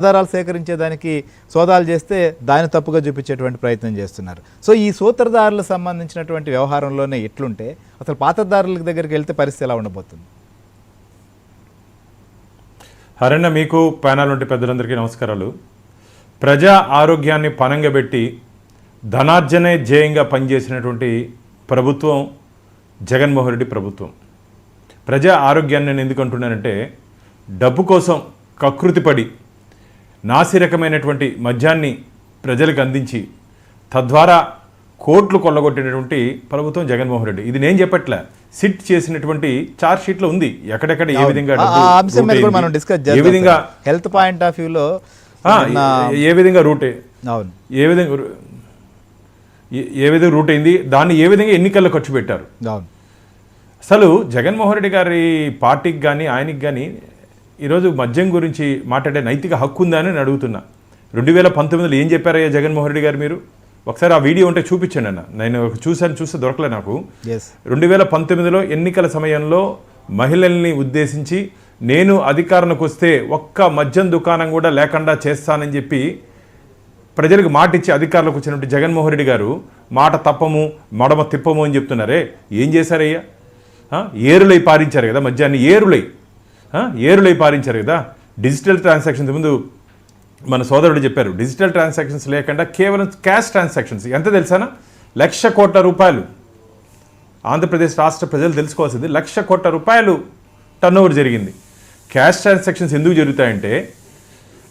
ఆధారాలు సేకరించేదానికి సోదాలు చేస్తే దాన్ని తప్పుగా చూపించేటువంటి ప్రయత్నం చేస్తున్నారు. సో ఈ సూత్రధారులకు సంబంధించినటువంటి వ్యవహారంలోనే ఎట్లుంటే అసలు పాతదారుల దగ్గరికి వెళ్తే పరిస్థితి ఎలా ఉండబోతుంది? హరణ, మీకు ప్యానల్ నుండి పెద్దలందరికీ నమస్కారాలు. ప్రజా ఆరోగ్యాన్ని పనంగా పెట్టి ధనార్జనే ధ్యేయంగా పనిచేసినటువంటి ప్రభుత్వం జగన్మోహన్ రెడ్డి ప్రభుత్వం. ప్రజా ఆరోగ్యాన్ని నేను ఎందుకు అంటున్నానంటే, డబ్బు కోసం కకృతిపడి నాసిరకమైనటువంటి మద్యాన్ని ప్రజలకు అందించి తద్వారా కోట్లు కొల్లగొట్టినటువంటి ప్రభుత్వం జగన్మోహన్ రెడ్డి. ఇది నేను చెప్పట్లే, సిట్ చేసినటువంటి చార్జ్ షీట్లో ఉంది ఎక్కడెక్కడ ఏ విధంగా ఏ విధంగా హెల్త్ పాయింట్ ఆఫ్ వ్యూలో ఏ విధంగా రూట్ ఏ విధంగా రూట్ అయింది, దాన్ని ఏ విధంగా ఎన్నికల్లో ఖర్చు పెట్టారు. అసలు జగన్మోహన్ రెడ్డి గారి పార్టీకి కానీ ఆయనకి కానీ ఈరోజు మద్యం గురించి మాట్లాడే నైతిక హక్కు ఉందా అని అడుగుతున్నా. 2019లో ఏం చెప్పారయ్యా జగన్మోహన్ రెడ్డి గారు? మీరు ఒకసారి ఆ వీడియో ఉంటే చూపించండి అన్న. నేను చూస్తే దొరకలే నాకు. 2019లో ఎన్నికల సమయంలో మహిళల్ని ఉద్దేశించి నేను అధికారంలోకి వస్తే ఒక్క మద్యం దుకాణం కూడా లేకుండా చేస్తానని చెప్పి ప్రజలకు మాట ఇచ్చి అధికారంలోకి వచ్చినటువంటి జగన్మోహన్ రెడ్డి గారు మాట తప్పము మడమ తిప్పము అని చెప్తున్నారే. ఏం చేశారయ్యా? ఏరులై పారించారు కదా మద్యాన్ని, ఏరులై పారించారు కదా. డిజిటల్ ట్రాన్సాక్షన్స్ ముందు మన సోదరుడు చెప్పారు, డిజిటల్ ట్రాన్సాక్షన్స్ లేకుండా కేవలం క్యాష్ ట్రాన్సాక్షన్స్ ఎంత తెలుసానా? 1,00,000 కోట్ల రూపాయలు. ఆంధ్రప్రదేశ్ రాష్ట్ర ప్రజలు తెలుసుకోవాల్సింది, 1,00,000 కోట్ల రూపాయలు టర్న్ ఓవర్ జరిగింది. క్యాష్ ట్రాన్సాక్షన్స్ ఎందుకు జరుగుతాయంటే,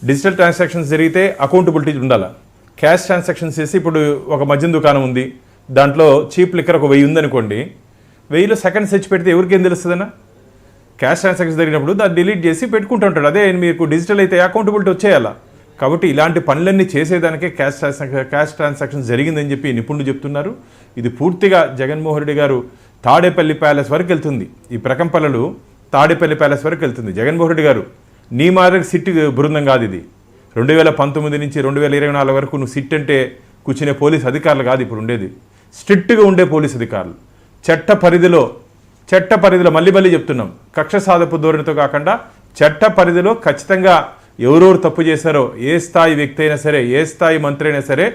డిజిటల్ ట్రాన్సాక్షన్స్ జరిగితే అకౌంటబిలిటీ ఉండాలి. క్యాష్ ట్రాన్సాక్షన్స్ చేసి ఇప్పుడు ఒక మద్యం దుకాణం ఉంది, దాంట్లో చీప్ లిక్కర్ ఒక 1000 ఉందనుకోండి, 1000లో సెకండ్ సెర్చ్ పెడితే ఎవరికేం తెలుస్తుందన్నా? క్యాష్ ట్రాన్సాక్షన్స్ జరిగినప్పుడు దాన్ని డిలీట్ చేసి పెట్టుకుంటూ ఉంటాడు. అదే మీకు డిజిటల్ అయితే అకౌంటబిలిటీ వచ్చేయాలా. కాబట్టి ఇలాంటి పనులన్నీ చేసేదానికే క్యాష్ ట్రాన్సాక్షన్స్ జరిగిందని చెప్పి నిపుణులు చెప్తున్నారు. ఇది పూర్తిగా జగన్మోహన్ రెడ్డి గారు తాడేపల్లి ప్యాలెస్ వరకు వెళ్తుంది. ఈ ప్రకంపనలు తాడేపల్లి ప్యాలెస్ వరకు వెళ్తుంది. జగన్మోహన్ రెడ్డి గారు నీ మాదిరి సిట్ బృందం కాదు ఇది. 2019 నుంచి 2024 వరకు నువ్వు సిట్ అంటే కూర్చునే పోలీస్ అధికారులు కాదు ఇప్పుడు ఉండేది. స్ట్రిక్ట్గా ఉండే పోలీస్ అధికారులు. చట్ట పరిధిలో మళ్ళీ చెప్తున్నాం, కక్ష సాధపు ధోరణితో కాకుండా చట్ట పరిధిలో ఖచ్చితంగా ఎవరెవరు తప్పు చేశారో, ఏ స్థాయి వ్యక్తి అయినా సరే, ఏ స్థాయి మంత్రి అయినా సరే,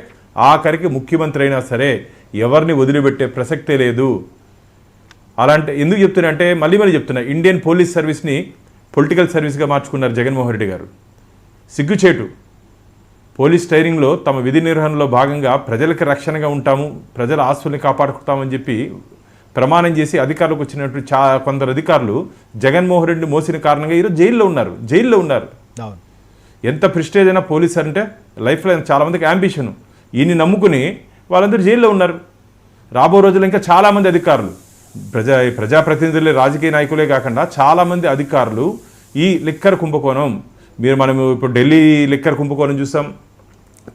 ఆఖరికి ముఖ్యమంత్రి అయినా సరే ఎవరిని వదిలిపెట్టే ప్రసక్తే లేదు. అలాంటి ఎందుకు చెప్తున్నా అంటే మళ్ళీ చెప్తున్నా, ఇండియన్ పోలీస్ సర్వీస్ని పొలిటికల్ సర్వీస్గా మార్చుకున్నారు జగన్మోహన్ రెడ్డి గారు. సిగ్గుచేటు. పోలీస్ ట్రైనింగ్లో తమ విధి నిర్వహణలో భాగంగా ప్రజలకు రక్షణగా ఉంటాము, ప్రజల ఆస్తుల్ని కాపాడుకుంటామని చెప్పి ప్రమాణం చేసి అధికారులకు వచ్చినటువంటి కొందరు అధికారులు జగన్మోహన్ రెడ్డిని మోసిన కారణంగా ఈరోజు జైల్లో ఉన్నారు. ఎంత ప్రిస్టేజ్ అయినా పోలీస్ అంటే లైఫ్లో చాలామందికి యాంబిషన్, ఈయన్ని నమ్ముకుని వాళ్ళందరూ జైల్లో ఉన్నారు. రాబో రోజుల్లో ఇంకా చాలామంది అధికారులు, ప్రజాప్రతినిధులే, రాజకీయ నాయకులే కాకుండా చాలామంది అధికారులు ఈ లిక్కర్ కుంభకోణం, మనం ఇప్పుడు ఢిల్లీ లిక్కర్ కుంభకోణం చూసాం,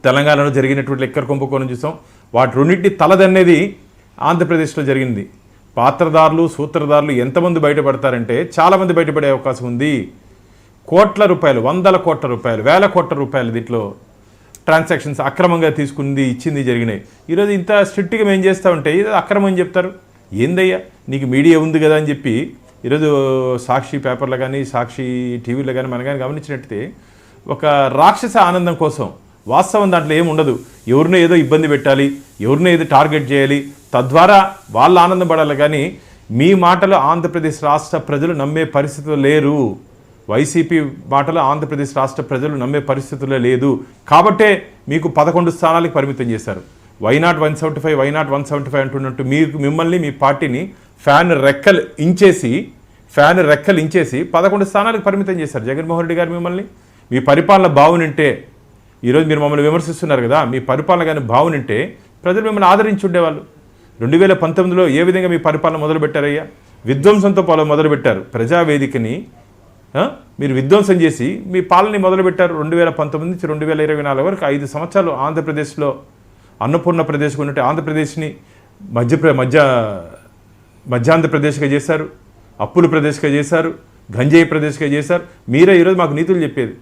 తెలంగాణలో జరిగినటువంటి లిక్కర్ కుంభకోణం చూసాం. వాటి రెండింటి తలదనేది ఆంధ్రప్రదేశ్లో జరిగింది. పాత్రదారులు, సూత్రధారులు ఎంతమంది బయటపడతారంటే చాలామంది బయటపడే అవకాశం ఉంది. కోట్ల రూపాయలు, 100 కోట్ల రూపాయలు, 1000 కోట్ల రూపాయలు దీంట్లో ట్రాన్సాక్షన్స్ అక్రమంగా తీసుకుంది, ఇచ్చింది, జరిగినాయి. ఈరోజు ఇంత స్ట్రిక్ట్గా మేము చేస్తూ ఉంటే ఇది అక్రమం అని చెప్తారు. ఏందయ్యా నీకు మీడియా ఉంది కదా అని చెప్పి ఈరోజు సాక్షి పేపర్లో కానీ, సాక్షి టీవీలో కానీ మనం కానీ గమనించినట్టయితే ఒక రాక్షస ఆనందం కోసం, వాస్తవం దాంట్లో ఏముండదు. ఎవరినో ఏదో ఇబ్బంది పెట్టాలి, ఎవరినో ఏదో టార్గెట్ చేయాలి, తద్వారా వాళ్ళు ఆనందం పడాలి. కానీ మీ మాటలు ఆంధ్రప్రదేశ్ రాష్ట్ర ప్రజలు నమ్మే పరిస్థితులు లేరు. వైసీపీ మాటలు ఆంధ్రప్రదేశ్ రాష్ట్ర ప్రజలు నమ్మే పరిస్థితుల్లో లేదు. కాబట్టే మీకు 11 స్థానాలకు పరిమితం చేశారు. వైనాట్ 175 అంటున్నట్టు మిమ్మల్ని, మీ పార్టీని ఫ్యాన్ రెక్కలు ఇంచేసి 11 స్థానాలకు పరిమితం చేశారు జగన్మోహన్ రెడ్డి గారు మిమ్మల్ని. మీ పరిపాలన బావునింటే, ఈరోజు మీరు మమ్మల్ని విమర్శిస్తున్నారు కదా, మీ పరిపాలన కానీ బావునింటే ప్రజలు మిమ్మల్ని ఆదరించి ఉండేవాళ్ళు. 2019లో ఏ విధంగా మీ పరిపాలన మొదలుపెట్టారయ్యా? విధ్వంసంతో మొదలుపెట్టారు. ప్రజావేదికని మీరు విధ్వంసం చేసి మీ పాలనని మొదలుపెట్టారు. 2019 నుంచి 2024 వరకు 5 సంవత్సరాలు ఆంధ్రప్రదేశ్లో అన్నపూర్ణ ప్రదేశ్గా ఉన్నట్టు ఆంధ్రప్రదేశ్ని మధ్యాంధ్రప్రదేశ్గా చేశారు, అప్పుల ప్రదేశ్గా చేశారు, గంజాయి ప్రదేశ్గా చేశారు. మీరే ఈరోజు మాకు నీతులు చెప్పేది.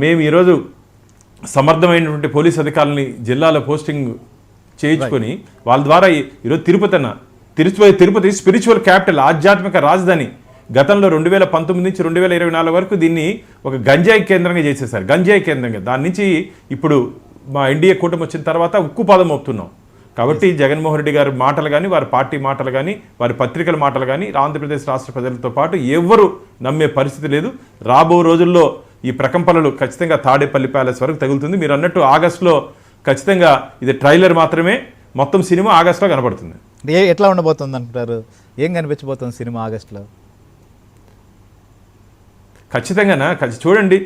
మేము ఈరోజు సమర్థమైనటువంటి పోలీస్ అధికారులని జిల్లాలో పోస్టింగ్ చేయించుకొని వాళ్ళ ద్వారా ఈరోజు తిరుపతి స్పిరిచువల్ క్యాపిటల్, ఆధ్యాత్మిక రాజధాని, గతంలో 2019 నుంచి 2024 వరకు దీన్ని ఒక గంజాయి కేంద్రంగా చేసేసారు. గంజాయి కేంద్రంగా దాని నుంచి ఇప్పుడు మా ఎన్డీఏ కూటమి వచ్చిన తర్వాత ఉక్కుపాదం మోపుతున్నాం. కాబట్టి జగన్మోహన్ రెడ్డి గారి మాటలు కానీ, వారి పార్టీ మాటలు కానీ, వారి పత్రికల మాటలు కానీ ఆంధ్రప్రదేశ్ రాష్ట్ర ప్రజలతో పాటు ఎవ్వరూ నమ్మే పరిస్థితి లేదు. రాబో రోజుల్లో ఈ ప్రకంపనలు ఖచ్చితంగా తాడేపల్లి ప్యాలెస్ వరకు తగులుతుంది. మీరు అన్నట్టు ఆగస్టులో ఖచ్చితంగా ఇది ట్రైలర్ మాత్రమే, మొత్తం సినిమా ఆగస్టులో కనబడుతుంది. ఎట్లా ఉండబోతుంది అంటారు? ఏం కనిపించబోతుంది సినిమా ఆగస్టులో? ఖచ్చితంగా చూడండి,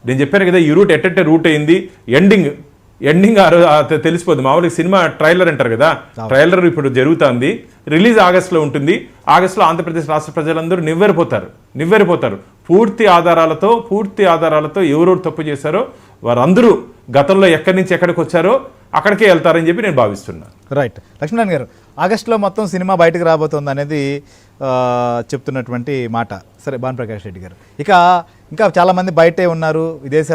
నేను చెప్పాను కదా, ఈ రూట్ ఎట్టట్టే రూట్ అయింది. ఎండింగ్ తెలిసిపోద్ది. మామూలుగా సినిమా ట్రైలర్ అంటారు కదా, ట్రైలర్ ఇప్పుడు జరుగుతుంది. రిలీజ్ ఆగస్టులో ఉంటుంది. ఆగస్టులో ఆంధ్రప్రదేశ్ రాష్ట్ర ప్రజలందరూ నివ్వెరపోతారు. పూర్తి ఆధారాలతో ఎవరెవరు తప్పు చేశారో వారందరూ గతంలో ఎక్కడి నుంచి ఎక్కడికి వచ్చారో అక్కడికే వెళ్తారని చెప్పి నేను భావిస్తున్నాను. రైట్. లక్ష్మీనారాయణ గారు, ఆగస్టులో మొత్తం సినిమా బయటకు రాబోతుంది అనేది చెప్తున్నటువంటి మాట. సరే, భానుప్రకాష్ రెడ్డి గారు, ఇంకా చాలామంది బయటే ఉన్నారు, విదేశాల్లో